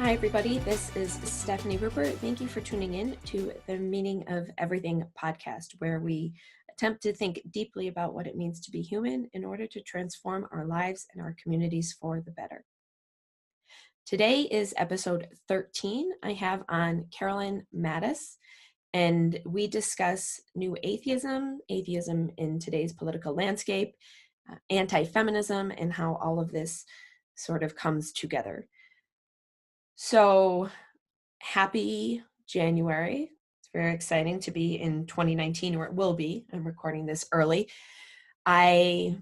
Hi, everybody. This is Stefani Rupert. Thank you for tuning in to the Meaning of Everything podcast, where we attempt to think deeply about what it means to be human in order to transform our lives and our communities for the better. Today is episode 13. I have on Caroline Mattis, and we discuss new atheism, atheism in today's political landscape, anti-feminism, and how all of this sort of comes together. So happy January. It's very exciting to be in 2019, or it will be. I'm recording this early. I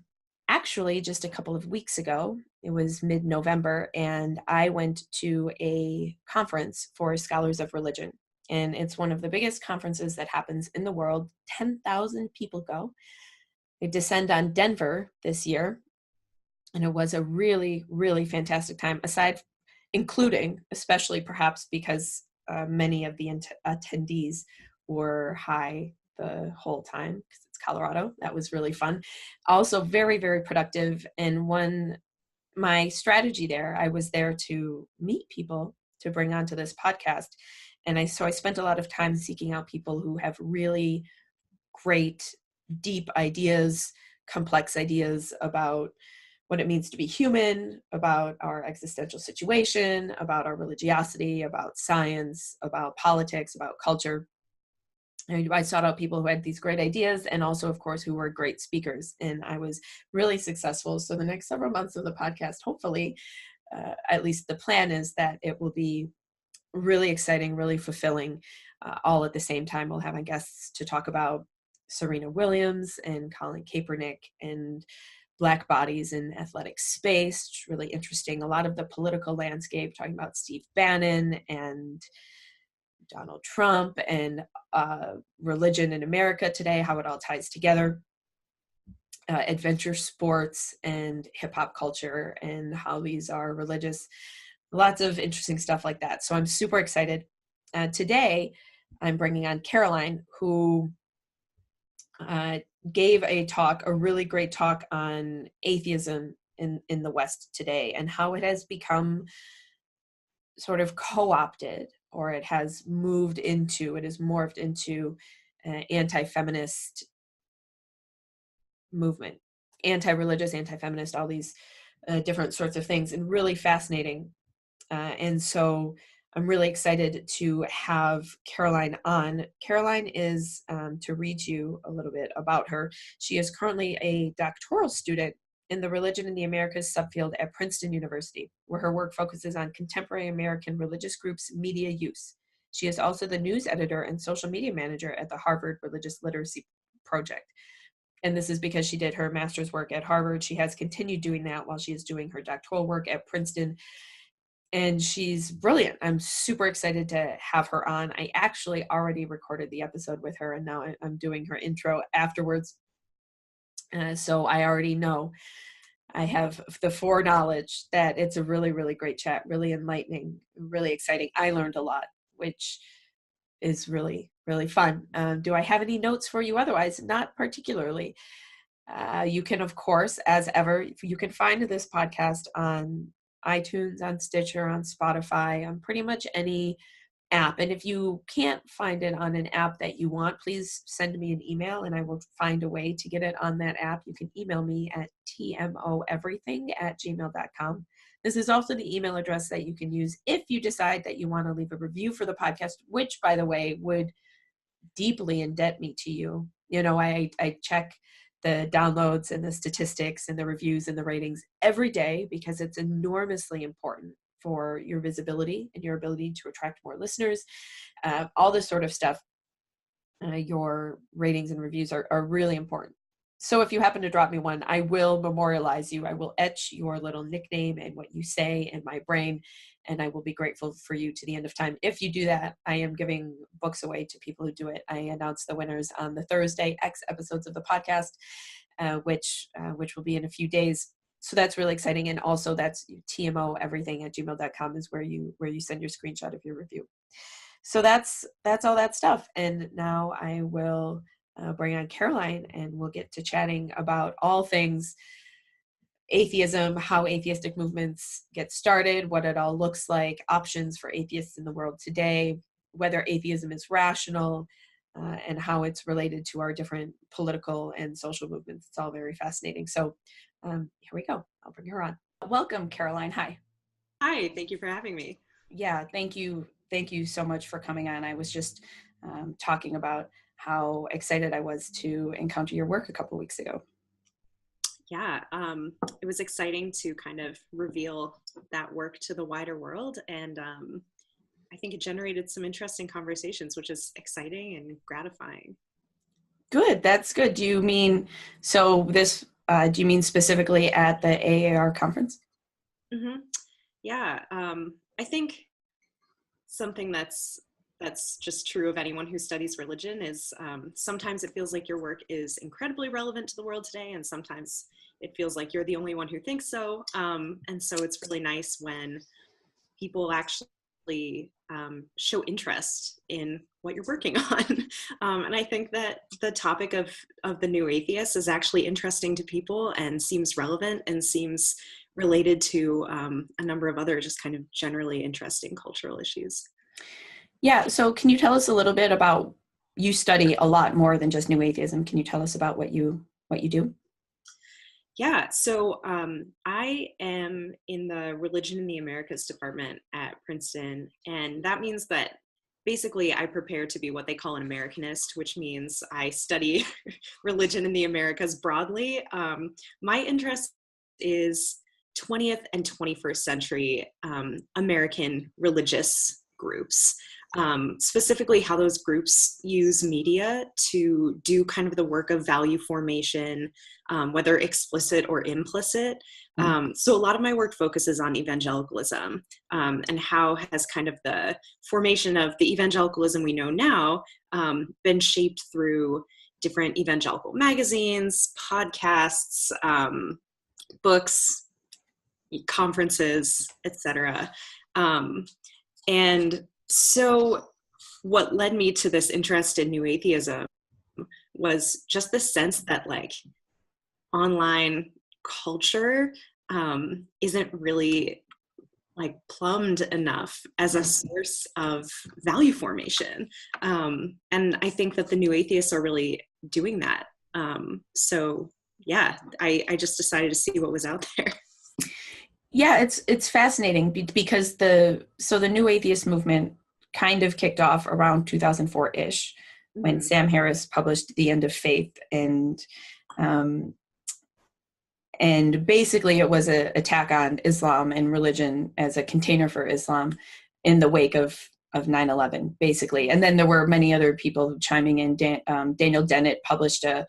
actually, just a couple of weeks ago, it was mid-November, and I went to a conference for scholars of religion. And it's one of the biggest conferences that happens in the world. 10,000 people go. They descend on Denver this year. And it was a really, really fantastic time, including, especially perhaps because many of the attendees were high the whole time because it's Colorado. That was really fun. Also very, very productive. And my strategy there, I was there to meet people to bring onto this podcast. And so I spent a lot of time seeking out people who have really great, deep ideas, complex ideas about what it means to be human, about our existential situation, about our religiosity, about science, about politics, about culture. And I sought out people who had these great ideas and also, of course, who were great speakers. And I was really successful. So the next several months of the podcast, hopefully, at least the plan is that it will be really exciting, really fulfilling, all at the same time. We'll have our guests to talk about Serena Williams and Colin Kaepernick and Black bodies in athletic space. It's really interesting. A lot of the political landscape, talking about Steve Bannon and Donald Trump and religion in America today, how it all ties together. Adventure sports and hip hop culture and how these are religious. Lots of interesting stuff like that. So I'm super excited. Today, I'm bringing on Caroline, who gave a really great talk on atheism in the West today and how it has become sort of co-opted, or it has morphed into an anti-feminist movement, anti-religious, anti-feminist, all these different sorts of things, and really fascinating. And so I'm really excited to have Caroline on. Caroline is, to read you a little bit about her, she is currently a doctoral student in the Religion in the Americas subfield at Princeton University, where her work focuses on contemporary American religious groups' media use. She is also the news editor and social media manager at the Harvard Religious Literacy Project. And this is because she did her master's work at Harvard. She has continued doing that while she is doing her doctoral work at Princeton. And she's brilliant. I'm super excited to have her on. I actually already recorded the episode with her, and now I'm doing her intro afterwards. So I already know, I have the foreknowledge that it's a really, really great chat, really enlightening, really exciting. I learned a lot, which is really, really fun. Do I have any notes for you? Otherwise, not particularly. You can, of course, as ever, you can find this podcast on iTunes, on Stitcher, on Spotify, on pretty much any app. And if you can't find it on an app that you want, please send me an email and I will find a way to get it on that app. You can email me at tmoeverything@gmail.com. This is also the email address that you can use if you decide that you want to leave a review for the podcast, which, by the way, would deeply indebt me to you. You know, I check the downloads and the statistics and the reviews and the ratings every day because it's enormously important for your visibility and your ability to attract more listeners, all this sort of stuff. Your ratings and reviews are really important. So if you happen to drop me one, I will memorialize you. I will etch your little nickname and what you say in my brain, and I will be grateful for you to the end of time. If you do that, I am giving books away to people who do it. I announce the winners on the Thursday X episodes of the podcast, which will be in a few days. So that's really exciting. And also that's tmoeverything@gmail.com is where you send your screenshot of your review. So that's all that stuff. And now I will bring on Caroline and we'll get to chatting about all things atheism, how atheistic movements get started, what it all looks like, options for atheists in the world today, whether atheism is rational, and how it's related to our different political and social movements. It's all very fascinating. So here we go. I'll bring her on. Welcome, Caroline. Hi. Hi, thank you for having me. Yeah, thank you. Thank you so much for coming on. I was just talking about how excited I was to encounter your work a couple weeks ago. Yeah, it was exciting to kind of reveal that work to the wider world, and I think it generated some interesting conversations, which is exciting and gratifying. Good, that's good. Do you mean, so this, do you mean specifically at the AAR conference? Mm-hmm. Yeah, I think something that's just true of anyone who studies religion is sometimes it feels like your work is incredibly relevant to the world today, and sometimes it feels like you're the only one who thinks so. And so it's really nice when people actually show interest in what you're working on. And I think that the topic of the new atheist is actually interesting to people and seems relevant and seems related to a number of other just kind of generally interesting cultural issues. Yeah, so can you tell us a little bit about, you study a lot more than just new atheism. Can you tell us about what you do? Yeah, so I am in the Religion in the Americas department at Princeton, and that means that basically I prepare to be what they call an Americanist, which means I study religion in the Americas broadly. My interest is 20th and 21st century American religious groups. Specifically how those groups use media to do kind of the work of value formation, whether explicit or implicit. So a lot of my work focuses on evangelicalism and how has kind of the formation of the evangelicalism we know now been shaped through different evangelical magazines, podcasts, books, conferences, etc. And so what led me to this interest in new atheism was just the sense that like online culture isn't really like plumbed enough as a source of value formation. And I think that the new atheists are really doing that. So yeah, I just decided to see what was out there. Yeah, it's fascinating because the new atheist movement kind of kicked off around 2004-ish when Sam Harris published The End of Faith, and basically it was an attack on Islam and religion as a container for Islam in the wake of 9/11, basically. And then there were many other people chiming in. Daniel Dennett published a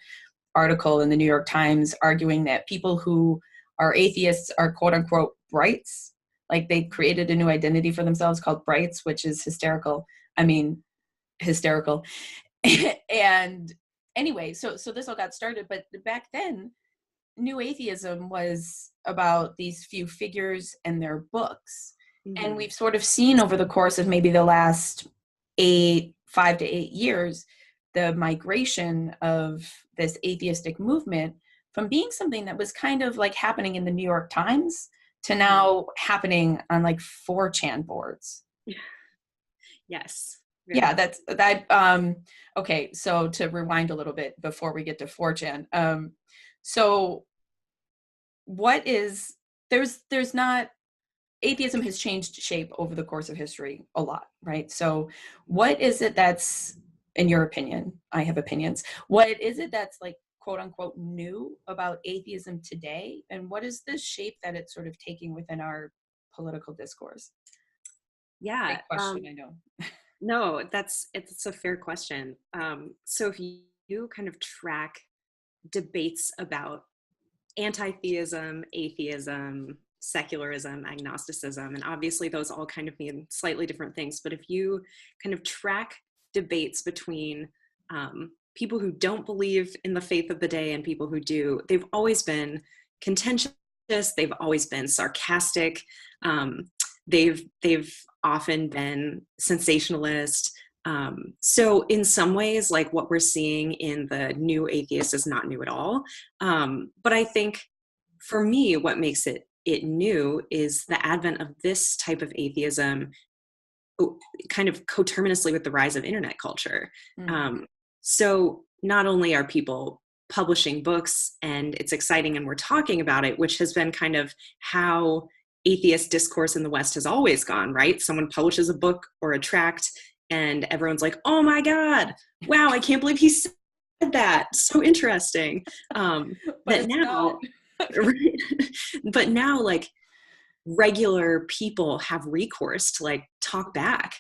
article in the New York Times arguing that people who are atheists are quote unquote brights. Like they created a new identity for themselves called brights, which is hysterical. I mean, hysterical. And anyway, so this all got started, but back then, new atheism was about these few figures and their books. Mm-hmm. And we've sort of seen over the course of maybe the last 5 to 8 years, the migration of this atheistic movement from being something that was kind of like happening in the New York Times to now happening on like 4chan boards. Yes. Yeah, that's that. Okay, so to rewind a little bit before we get to 4chan. So what is, there's not, atheism has changed shape over the course of history a lot, right? So what is it that's, in your opinion, I have opinions, what is it that's like quote unquote new about atheism today? And what is the shape that it's sort of taking within our political discourse? Yeah. Big question, I know. No, it's a fair question. So if you kind of track debates about anti-theism, atheism, secularism, agnosticism, and obviously those all kind of mean slightly different things, but if you kind of track debates between people who don't believe in the faith of the day and people who do, they've always been contentious, they've always been sarcastic, they've often been sensationalist. So in some ways, like what we're seeing in the new atheist is not new at all. But I think for me, what makes it new is the advent of this type of atheism, kind of coterminously with the rise of internet culture. So not only are people publishing books and it's exciting and we're talking about it, which has been kind of how atheist discourse in the West has always gone, right? Someone publishes a book or a tract and everyone's like, oh my God, wow, I can't believe he said that. So interesting. That now, but now like regular people have recourse to like talk back,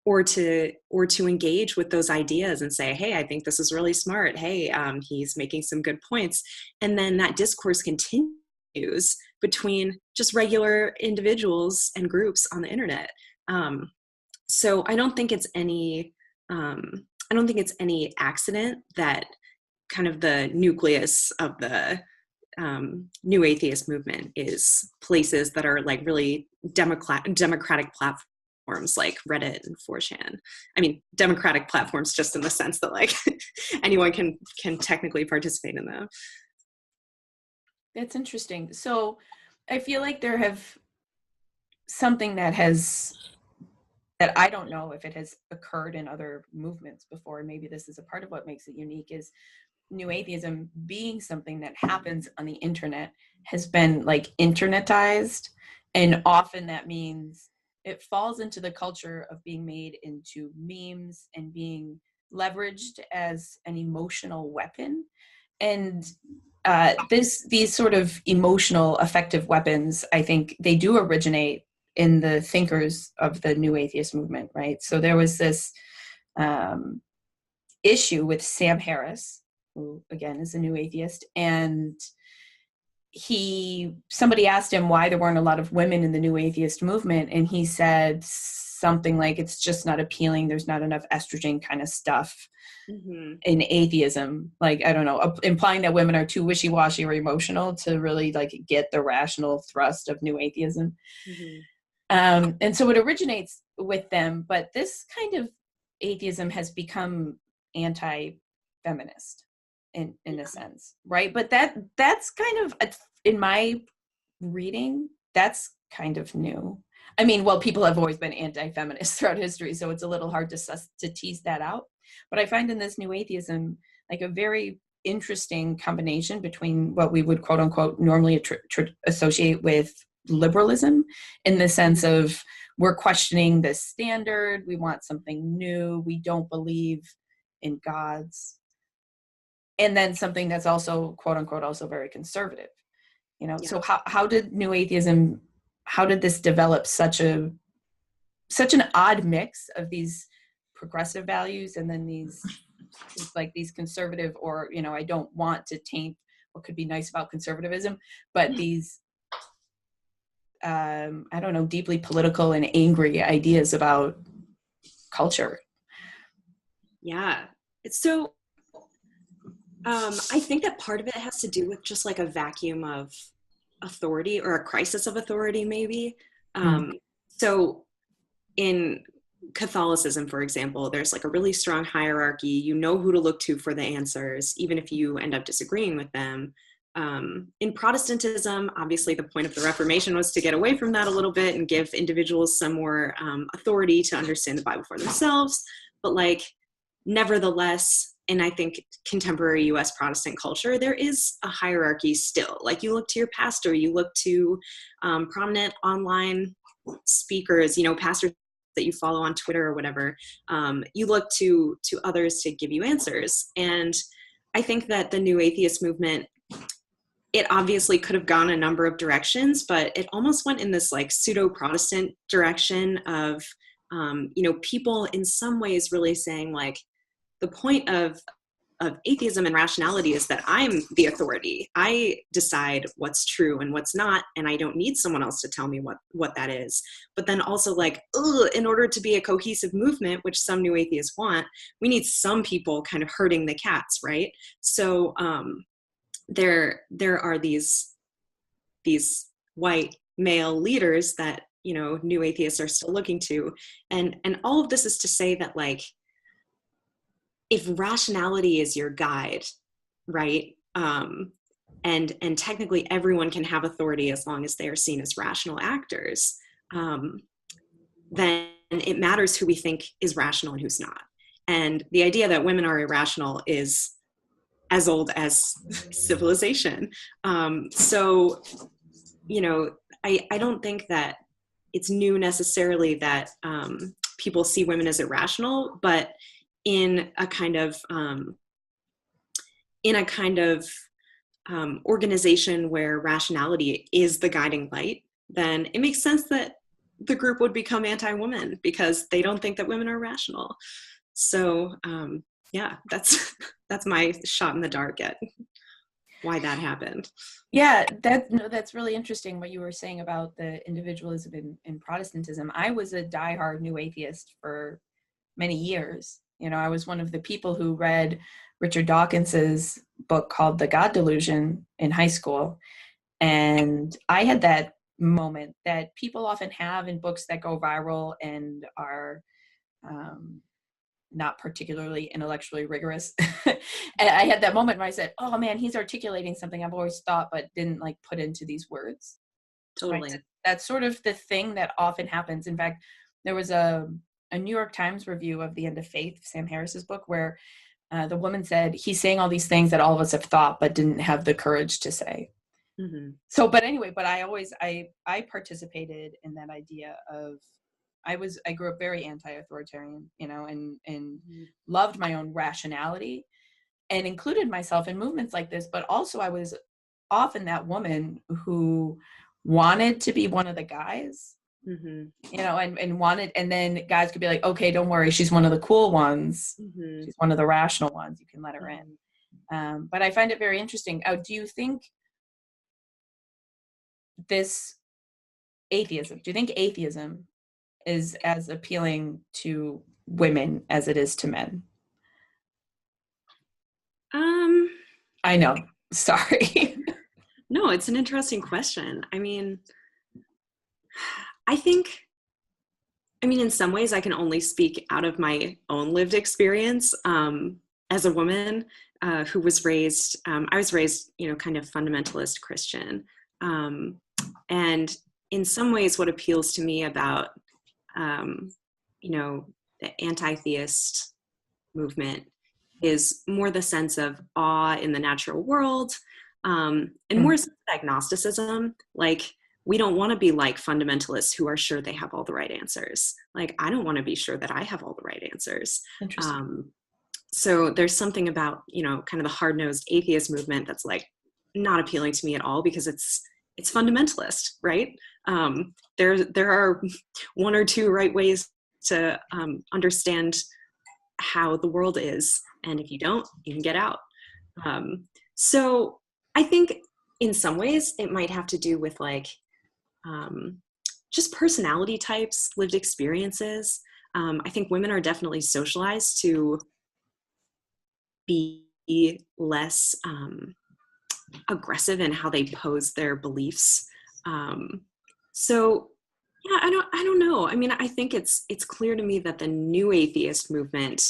or to engage with those ideas and say, hey, I think this is really smart. Hey, he's making some good points. And then that discourse continues between just regular individuals and groups on the internet. So I don't think it's any accident that kind of the nucleus of the new atheist movement is places that are like really democratic platforms like Reddit and 4chan. I mean, democratic platforms just in the sense that like anyone can technically participate in them. That's interesting. So I feel like there have something that I don't know if it has occurred in other movements before. Maybe this is a part of what makes it unique, is new atheism being something that happens on the internet has been like internetized. And often that means it falls into the culture of being made into memes and being leveraged as an emotional weapon. And these sort of emotional affective weapons, I think they do originate in the thinkers of the new atheist movement, right? So there was this issue with Sam Harris, who again is a new atheist, and somebody asked him why there weren't a lot of women in the new atheist movement, and he said something like, it's just not appealing, there's not enough estrogen kind of stuff in atheism, like, I don't know, implying that women are too wishy-washy or emotional to really like get the rational thrust of new atheism. And so it originates with them, but this kind of atheism has become anti-feminist in a sense, right? But that's kind of, in my reading, that's kind of new. I mean, well, people have always been anti-feminist throughout history, so it's a little hard to tease that out. But I find in this new atheism like a very interesting combination between what we would quote unquote normally associate with liberalism, in the sense of we're questioning the standard, we want something new, we don't believe in gods, and then something that's also quote unquote also very conservative, you know. So how did new atheism, how did this develop such an odd mix of these progressive values and then these conservative, or, you know, I don't want to taint what could be nice about conservatism, but these I don't know, deeply political and angry ideas about culture? Yeah. So I think that part of it has to do with just like a vacuum of authority, or a crisis of authority, maybe. So in Catholicism, for example, there's like a really strong hierarchy. You know who to look to for the answers, even if you end up disagreeing with them. In Protestantism, obviously the point of the Reformation was to get away from that a little bit and give individuals some more authority to understand the Bible for themselves. But like, nevertheless, in I think contemporary US Protestant culture, there is a hierarchy still. Like, you look to your pastor, you look to prominent online speakers, you know, pastors that you follow on Twitter or whatever. You look to others to give you answers. And I think that the new atheist movement, it obviously could have gone a number of directions, but it almost went in this like pseudo-Protestant direction of, you know, people in some ways really saying like, the point of atheism and rationality is that I'm the authority. I decide what's true and what's not, and I don't need someone else to tell me what that is. But then also like, in order to be a cohesive movement, which some new atheists want, we need some people kind of herding the cats, right? So there are these white male leaders that, you know, new atheists are still looking to, and all of this is to say that like, if rationality is your guide, right? and technically everyone can have authority as long as they are seen as rational actors, then it matters who we think is rational and who's not. And the idea that women are irrational is as old as civilization. So, I don't think that it's new necessarily that people see women as irrational, but in a kind of organization where rationality is the guiding light, then it makes sense that the group would become anti-women because they don't think that women are rational. So yeah, that's my shot in the dark at why that happened. Yeah, that's really interesting what you were saying about the individualism in Protestantism. I was a diehard new atheist for many years. I was one of the people who read Richard Dawkins's book called The God Delusion in high school. And I had that moment that people often have in books that go viral and are not particularly intellectually rigorous. And I had that moment where I said, oh man, he's articulating something I've always thought but didn't put into these words. Totally. Right? That's sort of the thing that often happens. In fact, there was a New York Times review of The End of Faith, Sam Harris's book, where the woman said, he's saying all these things that all of us have thought but didn't have the courage to say. Mm-hmm. So, but anyway, I participated in that idea of, I grew up very anti-authoritarian, and mm-hmm. loved my own rationality and included myself in movements like this. But also I was often that woman who wanted to be one of the guys, mm-hmm. And wanted, and then guys could be like, okay, don't worry, she's one of the cool ones. Mm-hmm. She's one of the rational ones. You can let her in. But I find it very interesting. Do you think atheism is as appealing to women as it is to men? I know. Sorry. No, it's an interesting question. I mean, in some ways I can only speak out of my own lived experience as a woman who was raised, I was raised, kind of fundamentalist Christian. And in some ways what appeals to me about the anti-theist movement is more the sense of awe in the natural world, and more agnosticism. Like, we don't want to be like fundamentalists who are sure they have all the right answers. Like, I don't want to be sure that I have all the right answers. So there's something about, kind of the hard-nosed atheist movement that's not appealing to me at all, because it's fundamentalist, right? There are one or two right ways to understand how the world is, and if you don't, you can get out. So I think in some ways it might have to do with just personality types, lived experiences. I think women are definitely socialized to be less aggressive in how they pose their beliefs. So yeah, I don't know. I mean, I think it's clear to me that the new atheist movement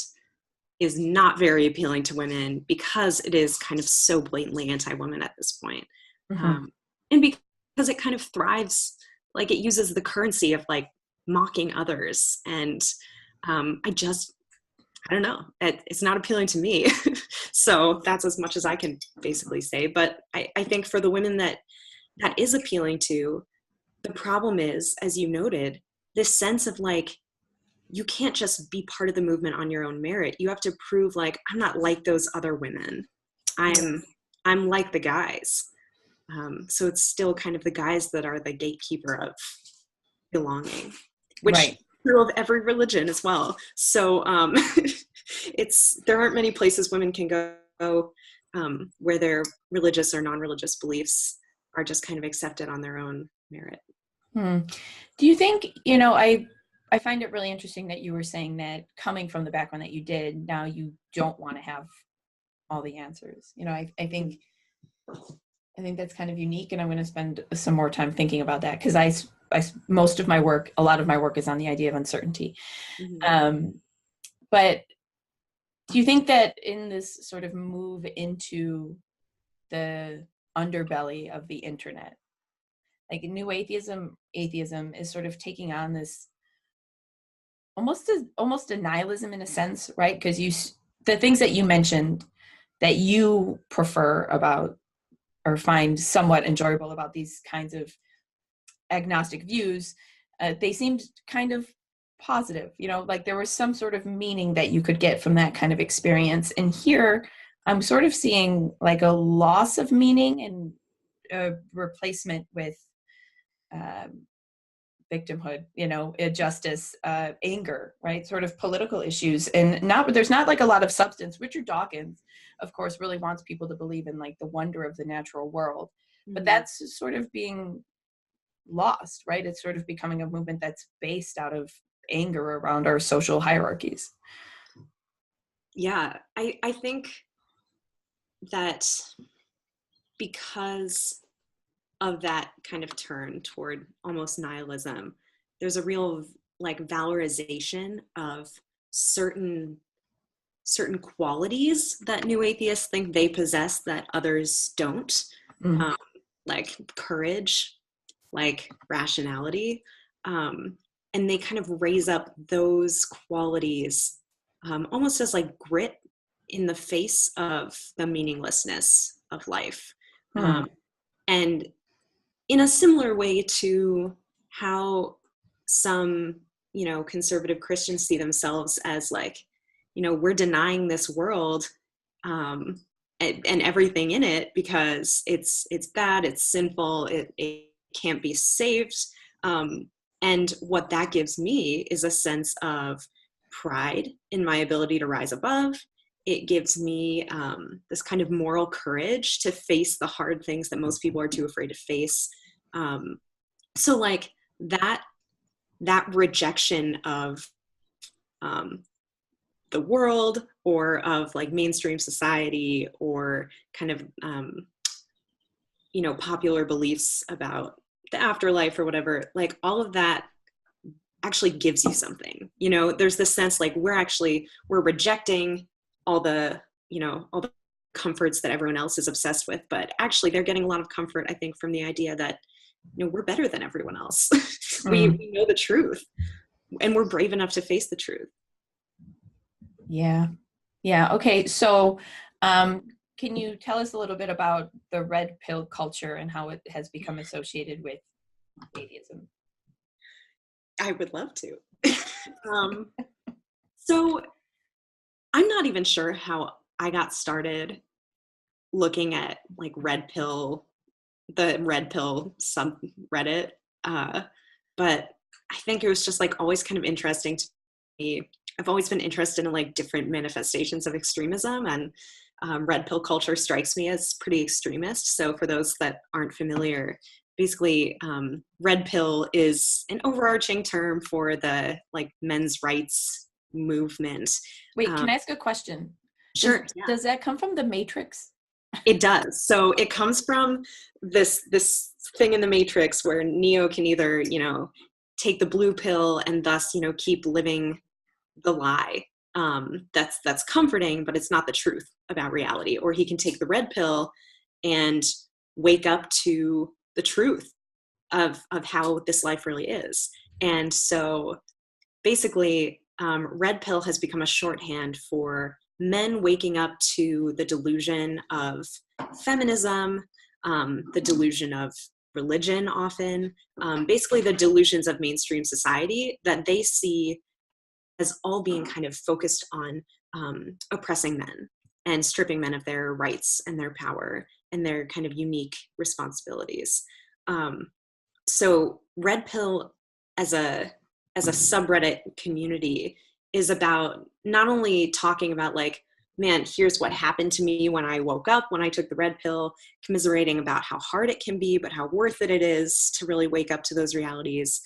is not very appealing to women because it is kind of so blatantly anti-women at this point. Mm-hmm. And because it kind of thrives, it uses the currency of mocking others. And I don't know, it's not appealing to me. So that's as much as I can basically say. But I think for the women that is appealing to, the problem is, as you noted, this sense of you can't just be part of the movement on your own merit. You have to prove I'm not like those other women. I'm like the guys. So it's still kind of the guys that are the gatekeeper of belonging, which right. True of every religion as well. So there aren't many places women can go where their religious or non-religious beliefs are just kind of accepted on their own merit. Do you think, I find it really interesting that you were saying that coming from the background that you did, now you don't want to have all the answers. I think that's kind of unique, and I'm going to spend some more time thinking about that, because a lot of my work is on the idea of uncertainty. Mm-hmm. But do you think that in this sort of move into the underbelly of the internet. Like new atheism is sort of taking on this almost a nihilism in a sense, right? Because the things that you mentioned that you prefer about or find somewhat enjoyable about these kinds of agnostic views, they seemed kind of positive, like there was some sort of meaning that you could get from that kind of experience. And here I'm sort of seeing like a loss of meaning and a replacement with victimhood, justice, anger, right? Sort of political issues. And there's not like a lot of substance. Richard Dawkins, of course, really wants people to believe in like the wonder of the natural world, but that's sort of being lost, right? It's sort of becoming a movement that's based out of anger around our social hierarchies. Yeah, I think that because of that kind of turn toward almost nihilism, there's a real like valorization of certain qualities that new atheists think they possess that others don't, like courage, like rationality, and they kind of raise up those qualities almost as like grit in the face of the meaninglessness of life. And in a similar way to how some, conservative Christians see themselves as like, we're denying this world and everything in it because it's bad, it's sinful, it can't be saved. And what that gives me is a sense of pride in my ability to rise above. It gives me this kind of moral courage to face the hard things that most people are too afraid to face. So like that rejection of the world or of like mainstream society or kind of, popular beliefs about the afterlife or whatever, like all of that actually gives you something. There's this sense like we're rejecting all the comforts that everyone else is obsessed with, but actually they're getting a lot of comfort, I think, from the idea that we're better than everyone else. We know the truth and we're brave enough to face the truth. Yeah. Okay, so can you tell us a little bit about the red pill culture and how it has become associated with atheism? I would love to. So I'm not even sure how I got started looking at like the red pill subreddit. But I think it was just like always kind of interesting to me. I've always been interested in like different manifestations of extremism, and red pill culture strikes me as pretty extremist. So for those that aren't familiar, basically red pill is an overarching term for the like men's rights movement. Wait, can I ask a question? Sure. Does that come from the Matrix? It does. So it comes from this thing in the Matrix where Neo can either, take the blue pill and thus, keep living the lie. That's comforting, but it's not the truth about reality. Or he can take the red pill and wake up to the truth of how this life really is. And so basically, red pill has become a shorthand for men waking up to the delusion of feminism, the delusion of religion often, basically the delusions of mainstream society that they see as all being kind of focused on oppressing men and stripping men of their rights and their power and their kind of unique responsibilities. So red pill as a subreddit community is about not only talking about like, man, here's what happened to me when I woke up, when I took the red pill, commiserating about how hard it can be, but how worth it is to really wake up to those realities.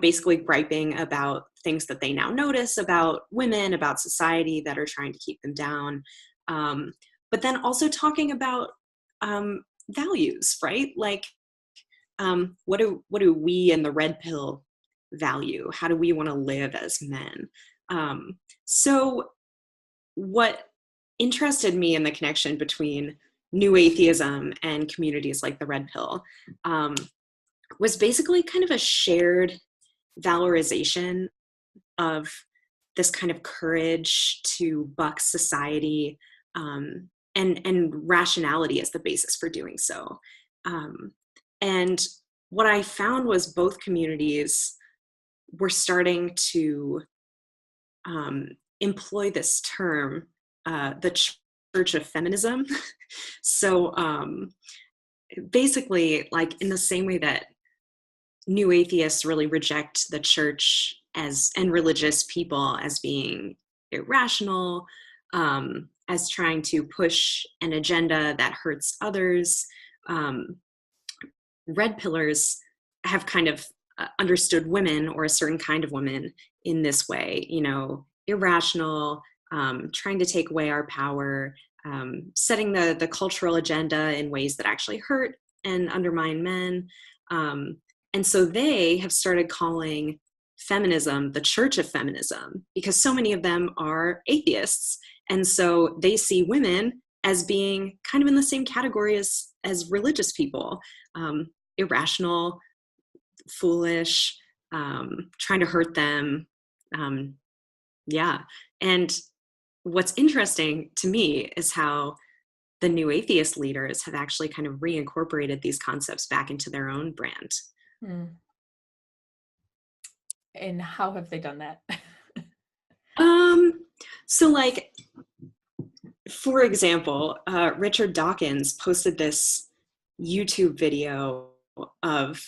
Basically griping about things that they now notice about women, about society that are trying to keep them down. But then also talking about values, right? Like, what do we in the red pill value? How do we want to live as men? So what interested me in the connection between New Atheism and communities like the Red Pill, was basically kind of a shared valorization of this kind of courage to buck society, and rationality as the basis for doing so. And what I found was both communities were starting to employ this term, the Church of Feminism. So basically, like in the same way that new atheists really reject the church and religious people as being irrational, as trying to push an agenda that hurts others, red pillars have kind of understood women, or a certain kind of women, in this way, irrational, trying to take away our power, setting the cultural agenda in ways that actually hurt and undermine men. And so they have started calling feminism the Church of Feminism, because so many of them are atheists. And so they see women as being kind of in the same category as religious people, irrational, foolish, trying to hurt them. Yeah. And what's interesting to me is how the new atheist leaders have actually kind of reincorporated these concepts back into their own brand. Hmm. And how have they done that? So like, for example, Richard Dawkins posted this YouTube video of,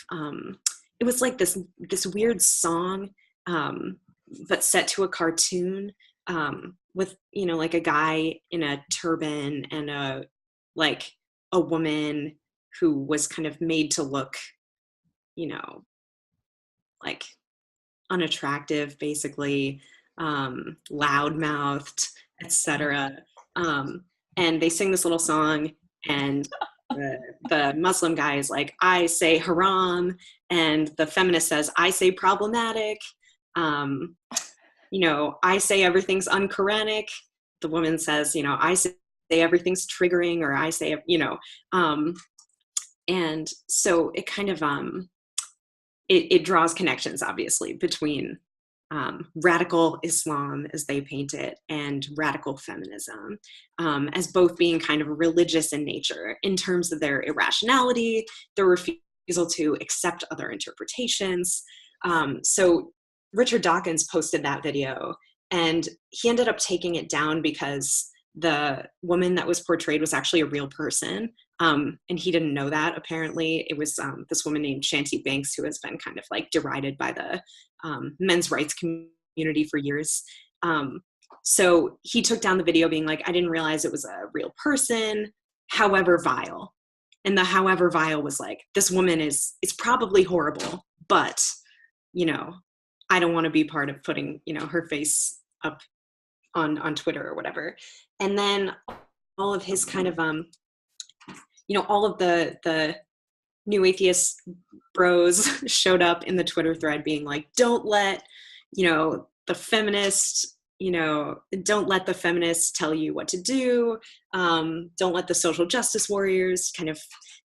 it was like this weird song, but set to a cartoon, with, like a guy in a turban and a woman who was kind of made to look, like unattractive, basically, loud-mouthed, etc. And they sing this little song, and the Muslim guy is like, I say haram, and the feminist says, I say problematic. I say everything's unquranic. The woman says, I say everything's triggering, or I say, and so it kind of, it draws connections, obviously, between radical Islam, as they paint it, and radical feminism, as both being kind of religious in nature in terms of their irrationality, their refusal to accept other interpretations. So Richard Dawkins posted that video, and he ended up taking it down because the woman that was portrayed was actually a real person. And he didn't know that, apparently. It was this woman named Shanti Banks, who has been kind of like derided by the men's rights community for years. So he took down the video being like, I didn't realize it was a real person, however vile. And the however vile was like, this woman is probably horrible, but, I don't want to be part of putting, her face up on Twitter or whatever. And then all of his kind of, all of the new atheist bros showed up in the Twitter thread being like, don't let, the feminists, don't let the feminists tell you what to do. Don't let the social justice warriors kind of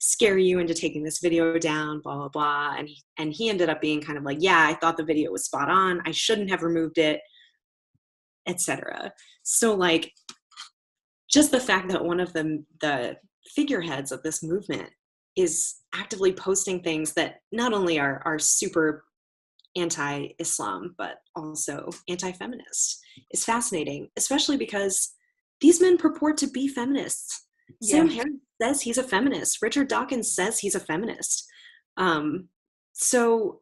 scare you into taking this video down, blah, blah, blah. And he ended up being kind of like, yeah, I thought the video was spot on. I shouldn't have removed it, etc. So like, just the fact that one of the figureheads of this movement is actively posting things that not only are super anti-Islam, but also anti-feminist is fascinating, especially because these men purport to be feminists. Yeah. Sam Harris says he's a feminist. Richard Dawkins says he's a feminist. So,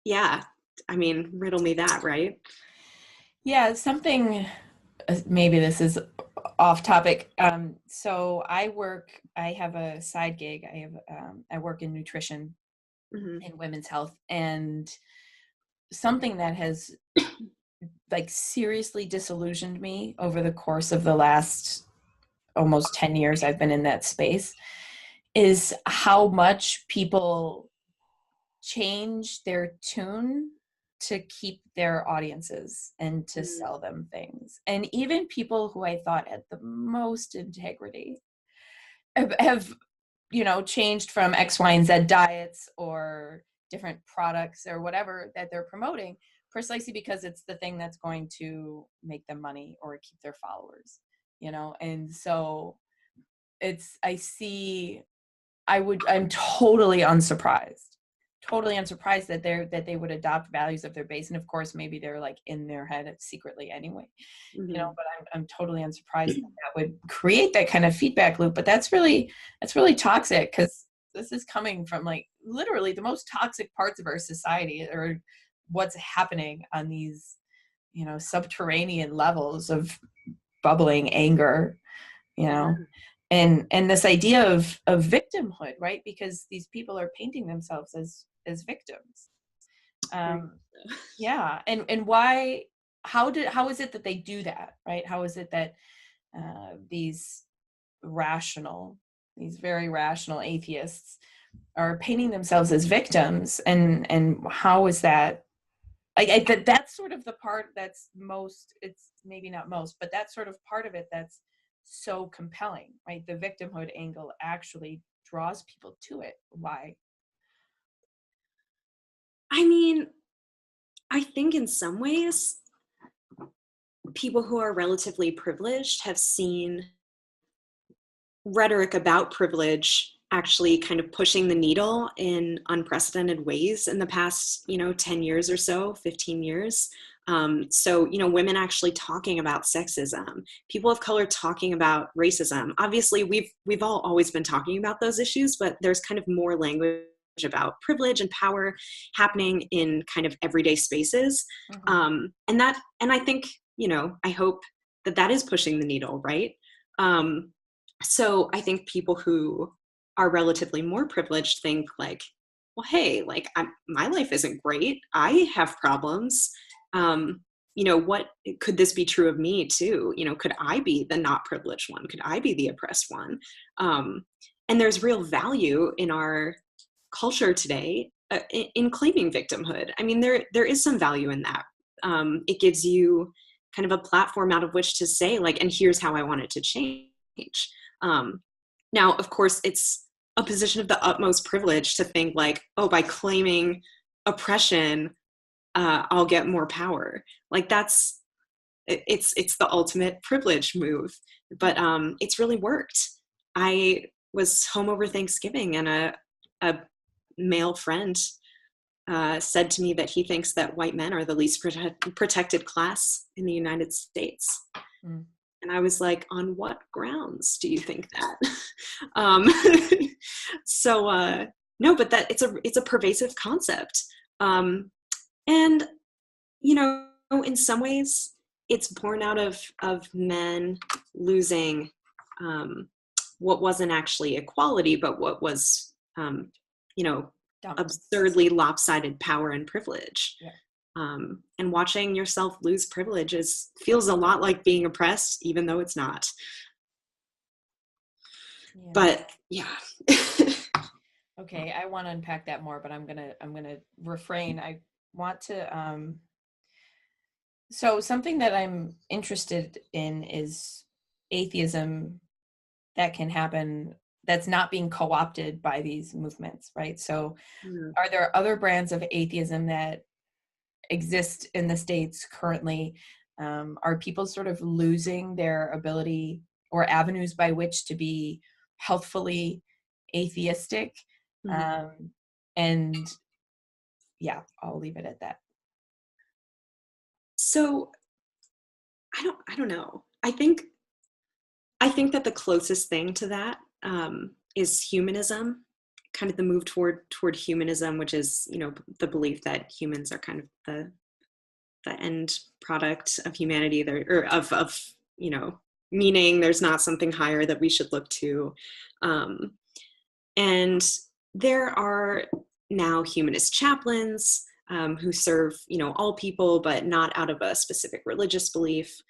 yeah, I mean, riddle me that, right? Yeah, maybe this is off topic. So I have a side gig. I work in nutrition, mm-hmm. in women's health, and something that has like seriously disillusioned me over the course of the last almost 10 years I've been in that space is how much people change their tune to keep their audiences and to sell them things. And even people who I thought had the most integrity have changed from X, Y, and Z diets or different products or whatever that they're promoting, precisely because it's the thing that's going to make them money or keep their followers, and so I'm totally unsurprised that they would adopt values of their base. And of course, maybe they're like in their head secretly anyway, but I'm totally unsurprised that would create that kind of feedback loop. But that's really toxic, because this is coming from like literally the most toxic parts of our society, or what's happening on these, subterranean levels of bubbling anger, and this idea of victimhood, right? Because these people are painting themselves as victims. Yeah. And why, how is it that they do that, right? How is it that these very rational atheists are painting themselves as victims, and how is that? That's sort of the part that's most, it's maybe not most, but that's sort of part of it that's so compelling, right? The victimhood angle actually draws people to it. Why? I mean, I think in some ways, people who are relatively privileged have seen rhetoric about privilege actually kind of pushing the needle in unprecedented ways in the past, 10 years or so, 15 years. So, women actually talking about sexism, people of color talking about racism. Obviously, we've all always been talking about those issues, but there's kind of more language about privilege and power happening in kind of everyday spaces. And I think, I hope that is pushing the needle, right? So I think people who are relatively more privileged think like, well, hey, like my life isn't great. I have problems. What could this be true of me too? Could I be the not privileged one? Could I be the oppressed one? And there's real value in our culture today in claiming victimhood. I mean, there is some value in that. It gives you kind of a platform out of which to say like, and here's how I want it to change. Now, of course, it's a position of the utmost privilege to think like, oh, by claiming oppression, I'll get more power. Like it's the ultimate privilege move, but it's really worked. I was home over Thanksgiving, and a male friend said to me that he thinks that white men are the least protected class in the United States. And I was like, on what grounds do you think that? So no, but that it's a pervasive concept. And, in some ways it's born out of men losing what wasn't actually equality, but what was, absurdly lopsided power and privilege. Yeah. And watching yourself lose privilege feels a lot like being oppressed, even though it's not. Yeah. But yeah. Okay, I want to unpack that more, but I'm gonna refrain. I want to. So something that I'm interested in is atheism that can happen that's not being co-opted by these movements, right? So, are there other brands of atheism that exist in the States currently? Are people sort of losing their ability or avenues by which to be healthfully atheistic? And yeah, I'll leave it at that. So I don't know. I think that the closest thing to that is humanism, kind of the move toward humanism, which is, the belief that humans are kind of the end product of humanity, or of meaning there's not something higher that we should look to. And there are now humanist chaplains who serve, all people, but not out of a specific religious belief.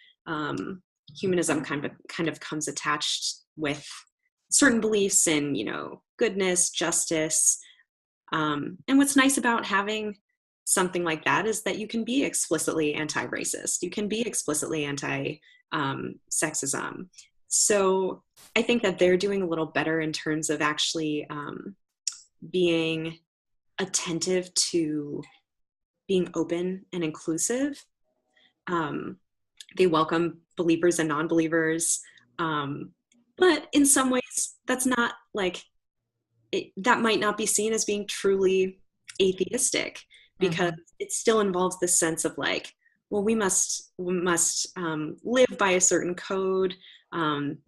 Humanism kind of comes attached with certain beliefs in, goodness, justice. And what's nice about having something like that is that you can be explicitly anti-racist. You can be explicitly anti-sexism. So I think that they're doing a little better in terms of actually being attentive to being open and inclusive. Um, they welcome believers and non-believers. But in some ways, that's not like, that might not be seen as being truly atheistic, because Mm-hmm. it still involves this sense of like, well, we must live by a certain code.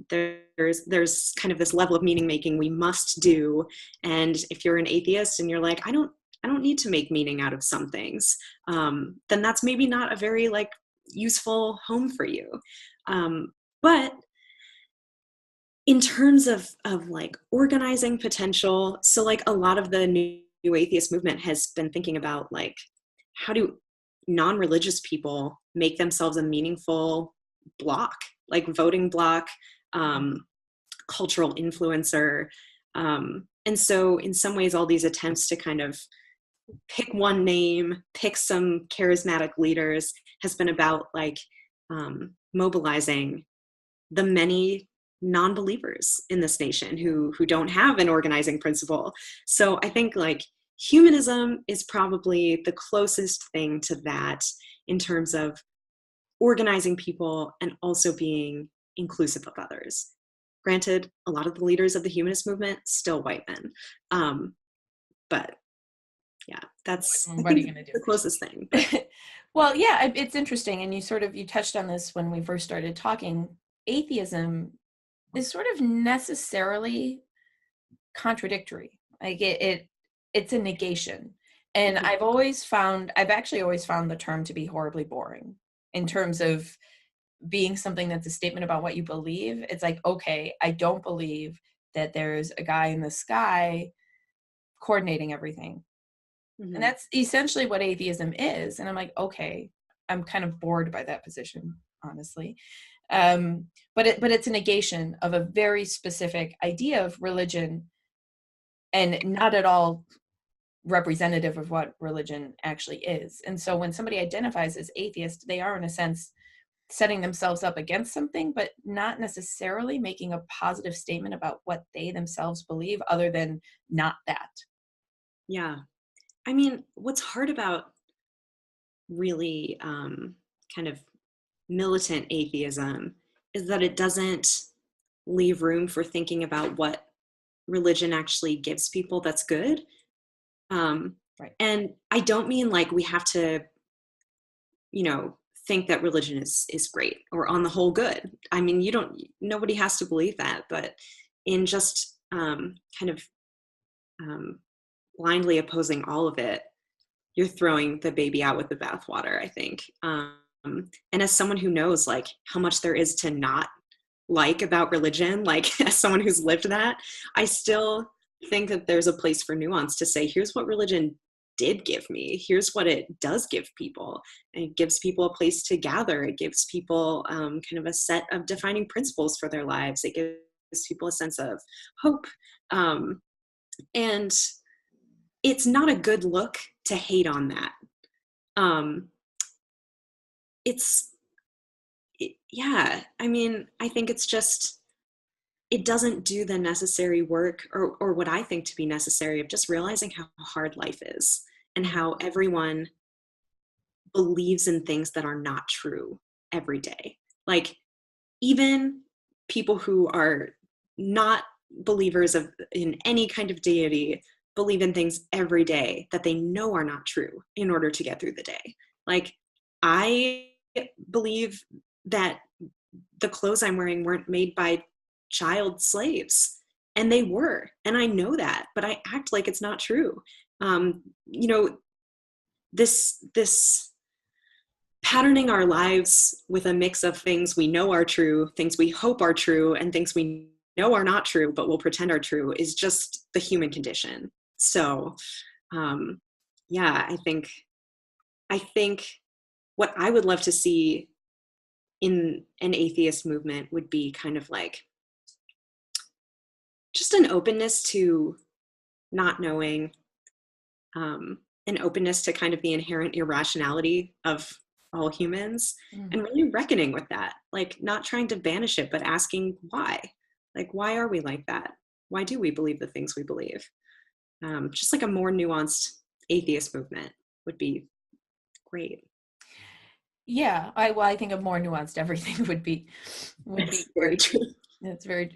There's kind of this level of meaning making we must do, and if you're an atheist and you're like, I don't need to make meaning out of some things, then that's maybe not a very like useful home for you. But in terms of like organizing potential, so like a lot of the new atheist movement has been thinking about like, how do non-religious people make themselves a meaningful block, like voting block, cultural influencer. And so in some ways, all these attempts to kind of pick one name, pick some charismatic leaders, has been about like mobilizing the many non-believers in this nation who don't have an organizing principle. So I think like humanism is probably the closest thing to that in terms of organizing people and also being inclusive of others. Granted, a lot of the leaders of the humanist movement still white men, but yeah, that's, I What are think, you going to the closest thing. But do? Well, yeah, it's interesting. And you touched on this when we first started talking. Atheism is sort of necessarily contradictory. Like it's a negation. And I've actually always found the term to be horribly boring in terms of being something that's a statement about what you believe. It's like, okay, I don't believe that there's a guy in the sky coordinating everything. And mhm. that's essentially what atheism is. And I'm like, okay, I'm kind of bored by that position, honestly. But it's a negation of a very specific idea of religion, and not at all representative of what religion actually is. And so when somebody identifies as atheist, they are in a sense setting themselves up against something, but not necessarily making a positive statement about what they themselves believe, other than not that. Yeah. I mean, what's hard about really kind of militant atheism is that it doesn't leave room for thinking about what religion actually gives people that's good. Um, Right. and I don't mean like we have to, think that religion is great or on the whole good. I mean, nobody has to believe that, but in just kind of um, blindly opposing all of it, you're throwing the baby out with the bathwater, I think. And as someone who knows like how much there is to not like about religion, like as someone who's lived that, I still think that there's a place for nuance to say, here's what religion did give me. Here's what it does give people. And it gives people a place to gather. It gives people kind of a set of defining principles for their lives. It gives people a sense of hope. And it's not a good look to hate on that. Um, it's, yeah, I mean, I think it's just, it doesn't do the necessary work or what I think to be necessary of just realizing how hard life is and how everyone believes in things that are not true every day. Like even people who are not believers in any kind of deity believe in things every day that they know are not true in order to get through the day. Like I believe that the clothes I'm wearing weren't made by child slaves, and they were, and I know that, but I act like it's not true. You know, this patterning our lives with a mix of things we know are true, things we hope are true, and things we know are not true but will pretend are true is just the human condition. So um, yeah, I think what I would love to see in an atheist movement would be kind of like just an openness to not knowing, an openness to kind of the inherent irrationality of all humans, Mm. and really reckoning with that, like not trying to banish it, but asking why. Like, why are we like that? Why do we believe the things we believe? Just like a more nuanced atheist movement would be great. Yeah, I think a more nuanced everything would be That's very great. true. That's very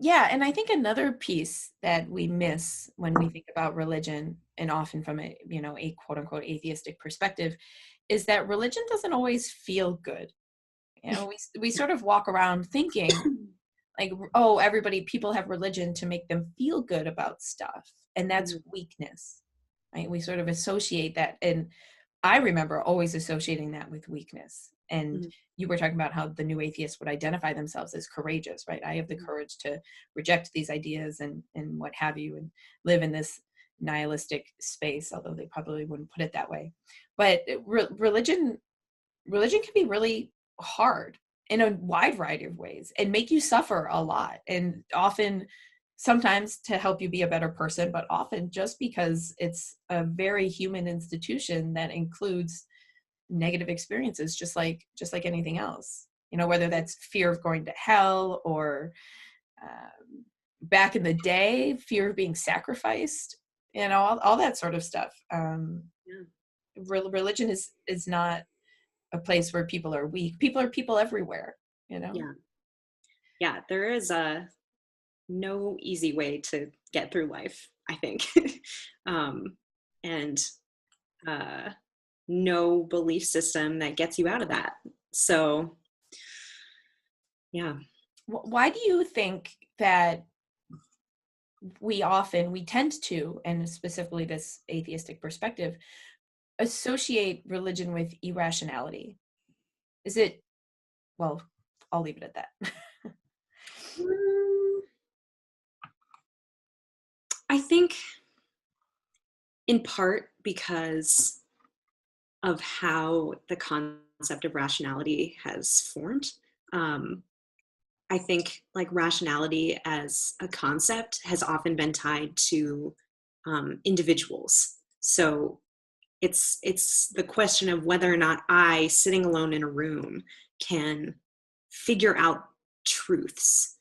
yeah, and I think another piece that we miss when we think about religion, and often from a, a quote unquote atheistic perspective, is that religion doesn't always feel good. We sort of walk around thinking like, oh, people have religion to make them feel good about stuff, and that's Mhm, weakness, right? We sort of associate that, and I remember always associating that with weakness. And mhm, you were talking about how the new atheists would identify themselves as courageous, right? I have the mhm. courage to reject these ideas and what have you, and live in this nihilistic space, although they probably wouldn't put it that way. But religion can be really hard in a wide variety of ways and make you suffer a lot, and often sometimes to help you be a better person, but often just because it's a very human institution that includes negative experiences, just like anything else, whether that's fear of going to hell, or back in the day, fear of being sacrificed, all that sort of stuff. Yeah, Religion is not a place where people are weak. People are people everywhere, you know? yeah, yeah. There is no easy way to get through life, I think, um, and uh, no belief system that gets you out of that. So, yeah. Why do you think that we tend to, and specifically this atheistic perspective, associate religion with irrationality? Is it, well, I'll leave it at that. Mm, I think in part because of how the concept of rationality has formed. Um, I think like rationality as a concept has often been tied to individuals. So it's the question of whether or not I, sitting alone in a room, can figure out truths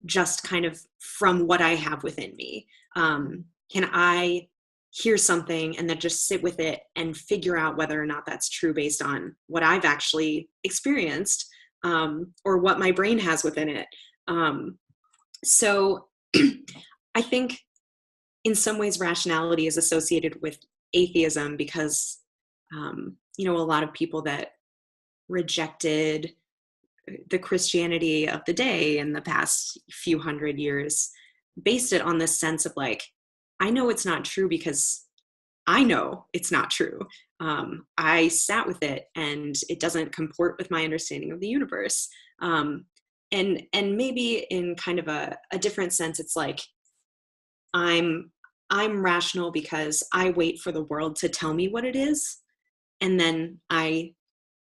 just kind of from what I have within me. Can I hear something and then just sit with it and figure out whether or not that's true based on what I've actually experienced, or what my brain has within it? So I think in some ways rationality is associated with atheism because, a lot of people that rejected the Christianity of the day in the past few hundred years based it on this sense of like, I know it's not true because I know it's not true. I sat with it and it doesn't comport with my understanding of the universe. And maybe in kind of a different sense, it's like I'm I'm rational because I wait for the world to tell me what it is, and then I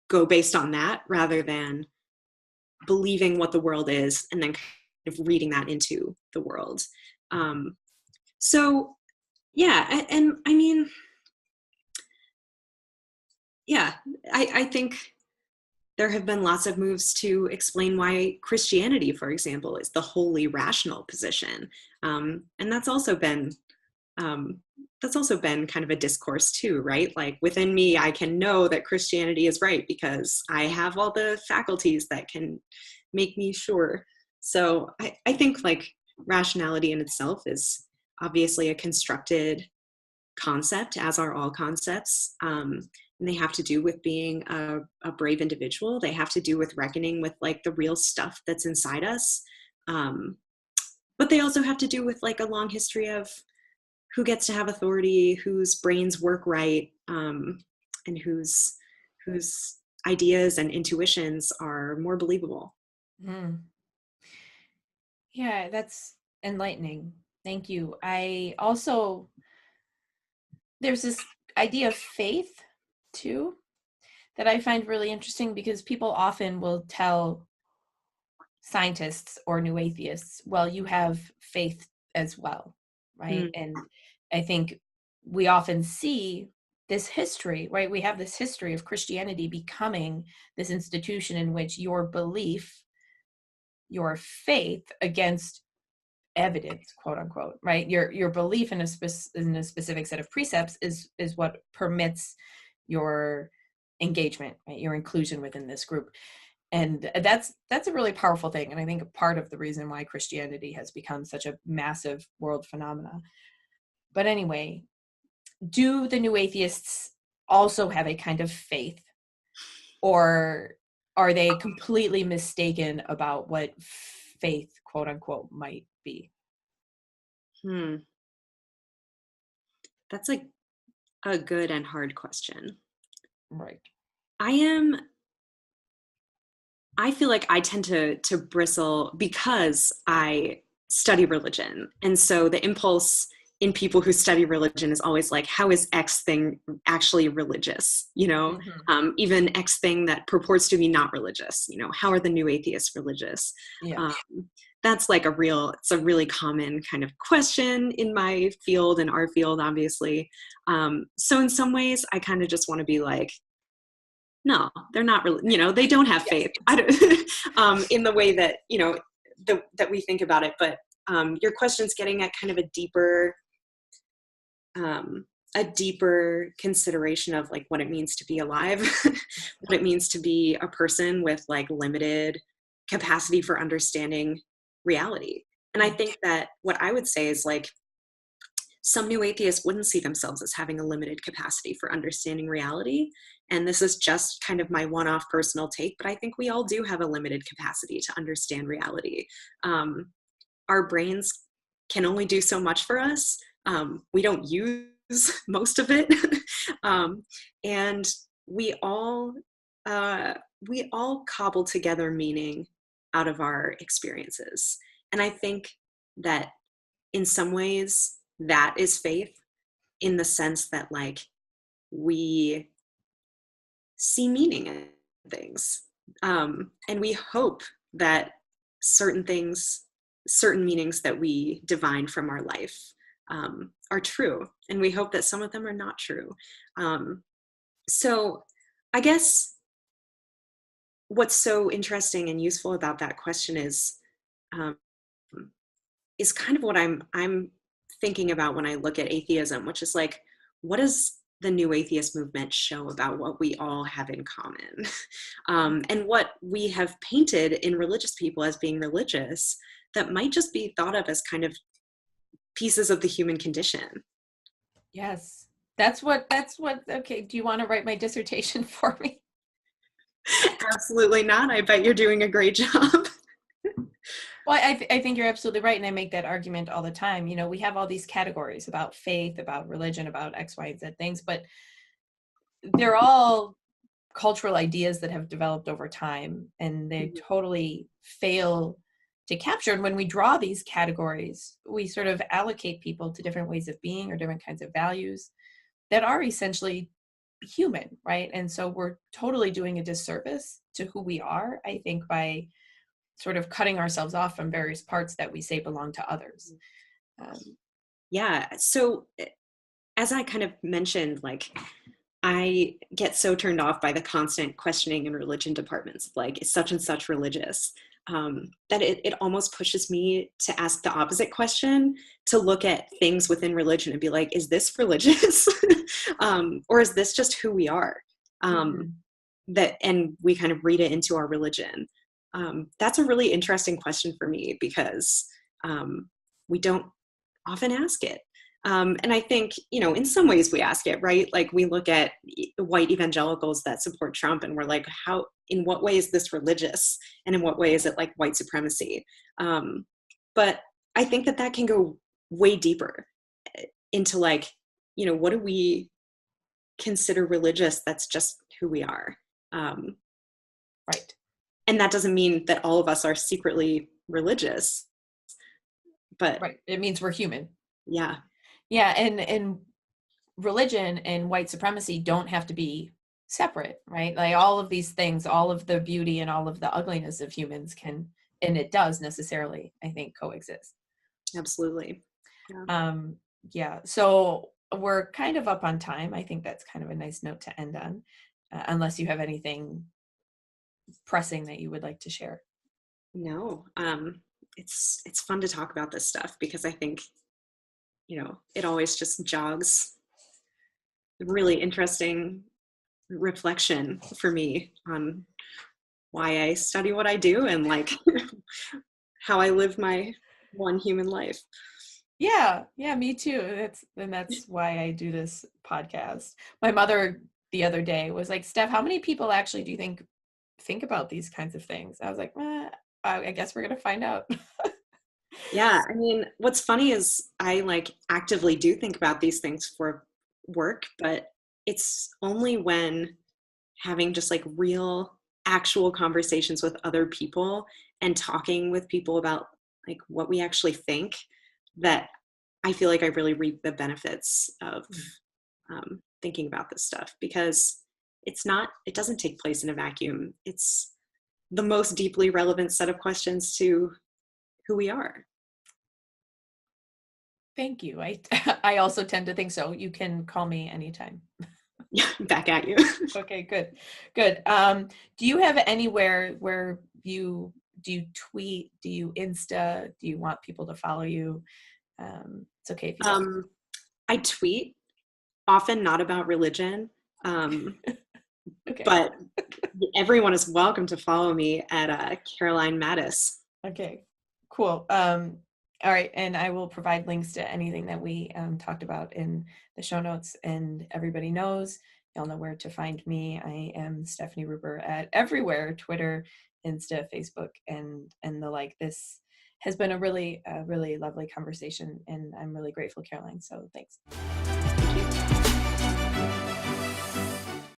go based on that rather than believing what the world is and then kind of reading that into the world. Um, so yeah, and I mean, yeah, I think there have been lots of moves to explain why Christianity, for example, is the wholly rational position, and um, that's also been kind of a discourse too, right? Like within me, I can know that Christianity is right because I have all the faculties that can make me sure. So I think like rationality in itself is obviously a constructed concept, as are all concepts. And they have to do with being a brave individual. They have to do with reckoning with like the real stuff that's inside us. Um, but they also have to do with like a long history of who gets to have authority, whose brains work right, and whose ideas and intuitions are more believable. Mm. Yeah, that's enlightening. Thank you. I also, there's this idea of faith too that I find really interesting, because people often will tell scientists or new atheists, well, you have faith as well, right? Mm, And I think we often see this history, right? We have this history of Christianity becoming this institution in which your belief, your faith against evidence, quote unquote, right? Your belief in a specific set of precepts is what permits your engagement, right? Your inclusion within this group. And that's a really powerful thing. And I think part of the reason why Christianity has become such a massive world phenomena. But anyway, do the new atheists also have a kind of faith, or are they completely mistaken about what faith, quote unquote, might be? That's like a good and hard question. Right. I feel like I tend to bristle because I study religion. And so the impulse in people who study religion is always like, how is X thing actually religious? Even X thing that purports to be not religious, how are the new atheists religious? Yeah. That's like it's a really common kind of question in my field and our field, obviously. So in some ways, I kind of just want to be like, no, they're not really, they don't have faith. I don't, in the way that, that we think about it. But your question's getting at kind of a deeper consideration of like what it means to be alive, what it means to be a person with like limited capacity for understanding reality. And I think that what I would say is like, some new atheists wouldn't see themselves as having a limited capacity for understanding reality. And this is just kind of my one-off personal take, but I think we all do have a limited capacity to understand reality. Our brains can only do so much for us. We don't use most of it. And we all cobble together meaning out of our experiences. And I think that in some ways, that is faith, in the sense that like we see meaning in things, and we hope that certain meanings that we divine from our life are true, and we hope that some of them are not true. So I guess what's so interesting and useful about that question is kind of what I'm thinking about when I look at atheism, which is like, what does the new atheist movement show about what we all have in common? And what we have painted in religious people as being religious that might just be thought of as kind of pieces of the human condition. Yes. That's what, okay. Do you want to write my dissertation for me? Absolutely not. I bet you're doing a great job. Well, I think you're absolutely right. And I make that argument all the time. We have all these categories about faith, about religion, about X, Y, and Z things, but they're all cultural ideas that have developed over time, and they totally fail to capture. And when we draw these categories, we sort of allocate people to different ways of being or different kinds of values that are essentially human, right? And so we're totally doing a disservice to who we are, I think, by sort of cutting ourselves off from various parts that we say belong to others. Yeah. So as I kind of mentioned, like, I get so turned off by the constant questioning in religion departments, like, is such and such religious? That it almost pushes me to ask the opposite question, to look at things within religion and be like, is this religious? Or is this just who we are? And we kind of read it into our religion. That's a really interesting question for me, because we don't often ask it. And I think, in some ways we ask it, right? Like, we look at white evangelicals that support Trump and we're like, in what way is this religious? And in what way is it like white supremacy? But I think that can go way deeper into like, what do we consider religious that's just who we are? Right. And that doesn't mean that all of us are secretly religious, but right. It means we're human. Yeah. Yeah. And religion and white supremacy don't have to be separate, right? Like, all of these things, all of the beauty and all of the ugliness of humans can, and it does necessarily, I think, coexist. Absolutely. Yeah. So we're kind of up on time. I think that's kind of a nice note to end on, unless you have anything pressing that you would like to share. No, it's fun to talk about this stuff because I think, it always just jogs really interesting reflection for me on why I study what I do and like how I live my one human life. Yeah, me too. That's why I do this podcast. My mother the other day was like, Steph, how many people actually do you think about these kinds of things? I was like, I guess we're gonna find out. Yeah, I mean, what's funny is I like actively do think about these things for work, but it's only when having just like real actual conversations with other people and talking with people about like what we actually think that I feel like I really reap the benefits of thinking about this stuff, because it doesn't take place in a vacuum. It's the most deeply relevant set of questions to who we are. Thank you. I also tend to think so. You can call me anytime. Back at you. Okay, good. Do you have anywhere where do you tweet? Do you Insta? Do you want people to follow you? It's okay if you don't. I tweet, often not about religion, Okay. but everyone is welcome to follow me at Caroline Mattis. Okay. Cool. All right, and I will provide links to anything that we talked about in the show notes, and everybody knows, y'all know where to find me. I am Stefani Ruber at everywhere, Twitter, Insta, Facebook, and the like. This has been a really lovely conversation, and I'm really grateful, Caroline, so thanks.